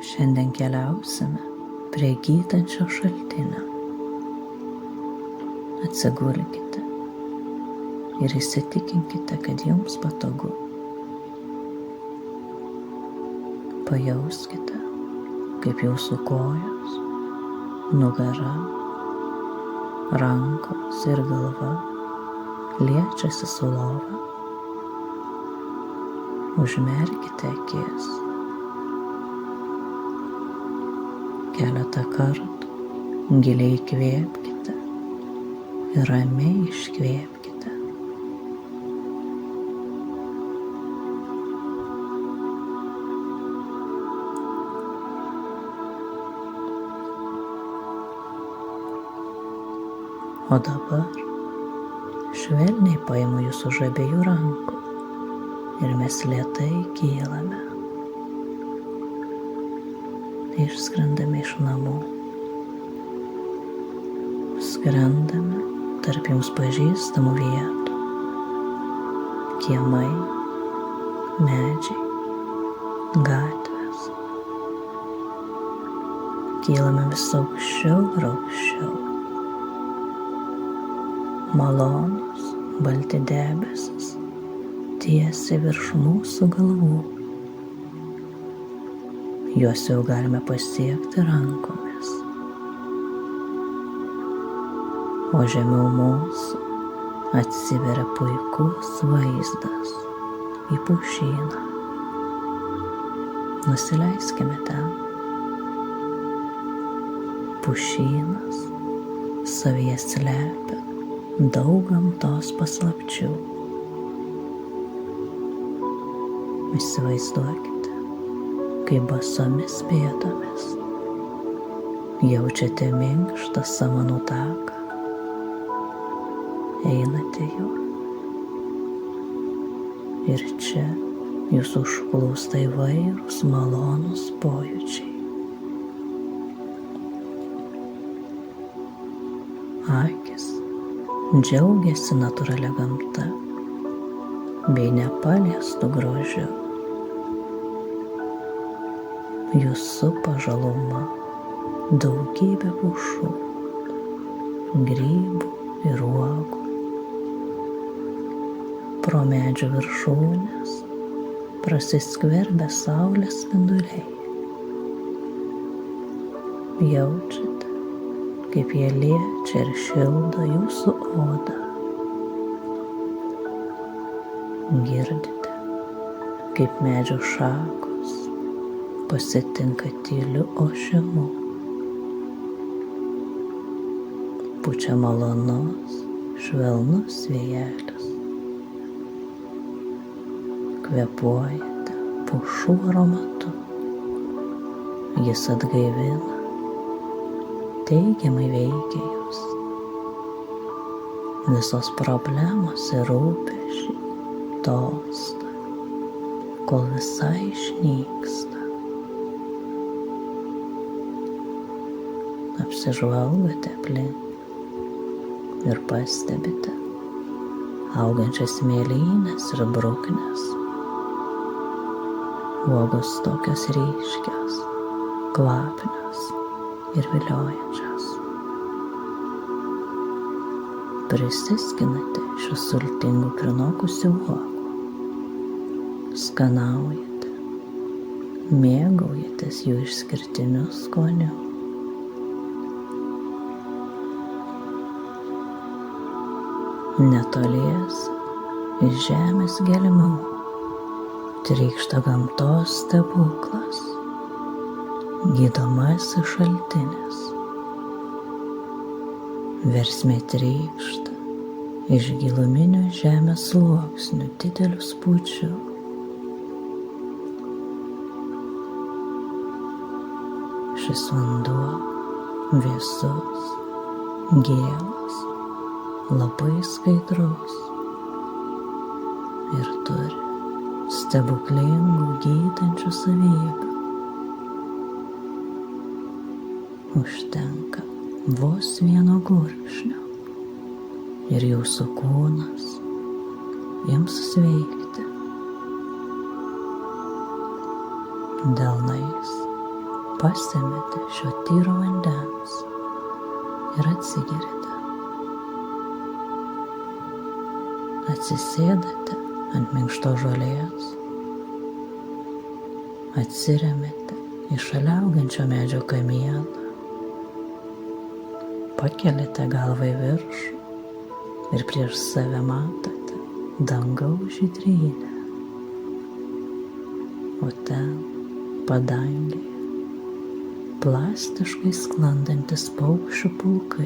Šiandien keliausime prie gydančio šaltinio. Atsigulkite ir įsitikinkite, kad jums patogu. Pajauskite, kaip jūsų kojos, nugara, rankos ir galva liečiasi su lova. Užmerkite akis. Keletą kartų giliai įkvėpkite ir ramiai iškvėpkite. O dabar švelniai paimu jūs už abiejų rankų ir mes lėtai kylame. Išskrendame iš namų. Skrendame tarp jums pažįstamų vietų. Kiemai, medžiai, gatvės. Kylame vis aukščiau ir aukščiau. Malonūs, balti debesis tiesiai virš mūsų galvų. Juos jau galime pasiekti rankomis. O žemiau mūsų atsiveria puikus vaizdas į pušyną. Nusileiskime ten. Pušynas savyje slepia daug gamtos paslapčių. Įsivaizduokite, kaip basomis pėdomis jaučiate minkštą samanų taką. Einate juo. Ir čia jūs užplūsta įvairūs malonūs pojūčiai. Akis džiaugiasi natūralia gamta bei nepaliestų grožiu. Jūs supa žaluma, daugybė pušų, grybų ir uogų. Pro medžių viršūnes prasiskverbia saulės spinduliai. Jaučiate, kaip jie liečia ir šildo jūsų odą. Girdite, kaip medžių šakos pasitinka tyliu ošimu. Pučia malonus, švelnus vėjelis. Kvėpuojate pušų aromatu. Jis atgaivina, teigiamai veikia jūs. Visos problemos ir rūpesčiai tolsta, kol visai išnyksta. Apsižvalgote aplink ir pastebite augančias mėlynes ir bruknes. Uogos tokios ryškios, kvapnios ir viliojančios. Prisiskinate šių sultingų prinokusių uogų. Skanaujate, mėgaujatės jų išskirtiniu skoniu. Netoliese iš žemės gelmių trykšta gamtos stebuklas, gydomasis šaltinis. Versmė trykšta iš giluminių žemės sluoksnių didelių spūdžių. Šis vanduo vėsus, gėlas, labai skaidrus ir turi stebuklingų gydančių savybių. Užtenka vos vieno gurkšnio ir jūsų kūnas ims sveikti. Delnais Pasemėte šio tyro vandens ir atsigeriate. Atsisėdate ant minkštos žolės, atsiremiate į šalia augančio medžio kamieną, pakeliate galvą į viršų ir prieš save matote dangaus žydrynę, o ten padangėje plastiškai sklandantis paukščių pulkai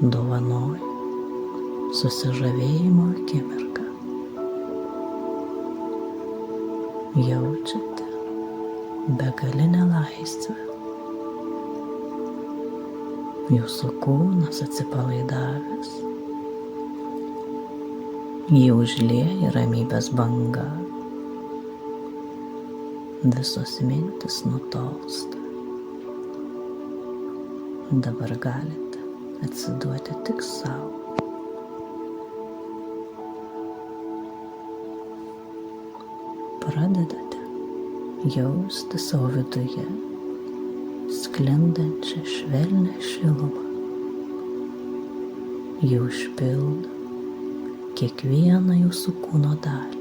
dovanoja susižavėjimo akimirką. Jaučiate begalinę laisvę. Jūsų kūnas atsipalaidavęs. Jį užlieja ramybės banga. Visos mintis nutolsta. Dabar galite atsiduoti tik savo. Pradedate jausti savo viduje sklindančią švelnią šilumą. Ji užpildo kiekvieną jūsų kūno dalį.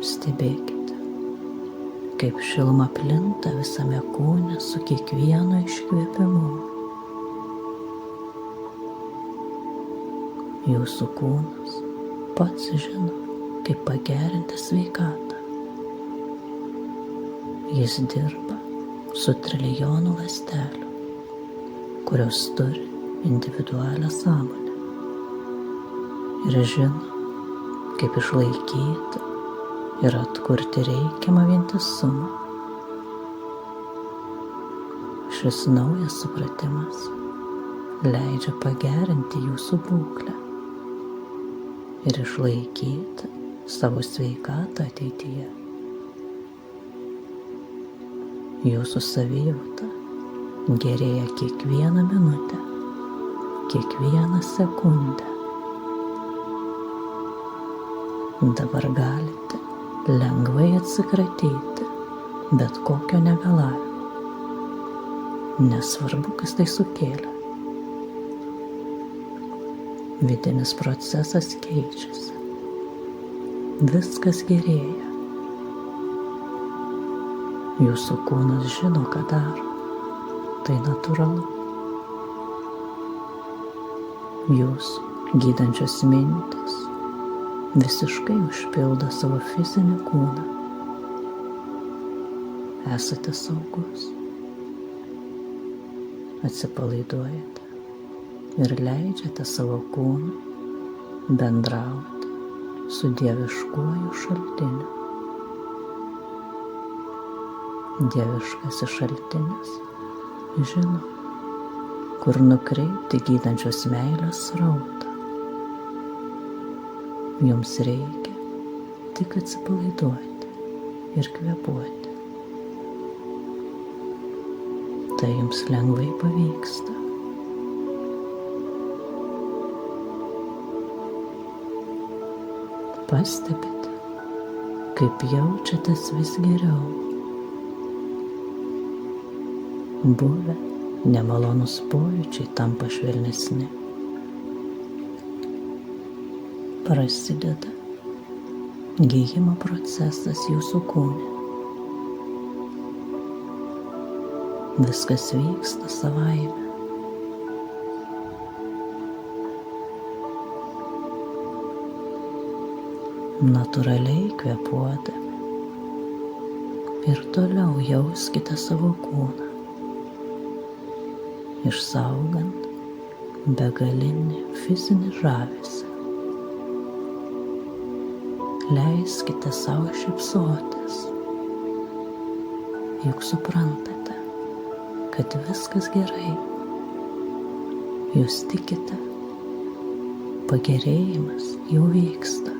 Stebėkite, kaip šiluma plinta visame kūne su kiekvienu iškvėpimu. Jūsų kūnas pats žino, kaip pagerinti sveikatą. Jis dirba su trilijonu ląstelių, kurios turi individualią sąmonę ir žino, kaip išlaikyti ir atkurti reikiamą vientisumą. Šis naujas supratimas leidžia pagerinti jūsų būklę ir išlaikyti savo sveikatą ateityje. Jūsų savijauta gerėja kiekvieną minutę, kiekvieną sekundę. Dabar galite lengvai atsikratyti bet kokio negalavimo, nesvarbu, kas tai sukėlė. Vidinis procesas keičiasi. Viskas gerėja. Jūsų kūnas žino, ką daro. Tai natūralu. Jūsų gydančios mintis visiškai užpildo savo fizinį kūną. Esate saugus. Atsipalaiduojate ir leidžiate savo kūnui bendrauti su dieviškuoju šaltiniu. Dieviškasis šaltinis žino, kur nukreipti gydančios meilės srautą. Jums reikia tik atsipalaiduoti ir kvėpuoti. Tai jums lengvai pavyksta. Pastebite, kaip jaučiatės vis geriau. Buvę nemalonūs pojūčiai tampa švelnesni. Prasideda gijimo procesas jūsų kūne. Viskas vyksta savaime. Natūraliai kvėpuodami ir toliau jauskite savo kūną, išsaugant begalinį fizinį žavesį. Leiskite savo šypsotis, juk suprantate, kad viskas gerai. Jūs tikite, pagerėjimas jau vyksta.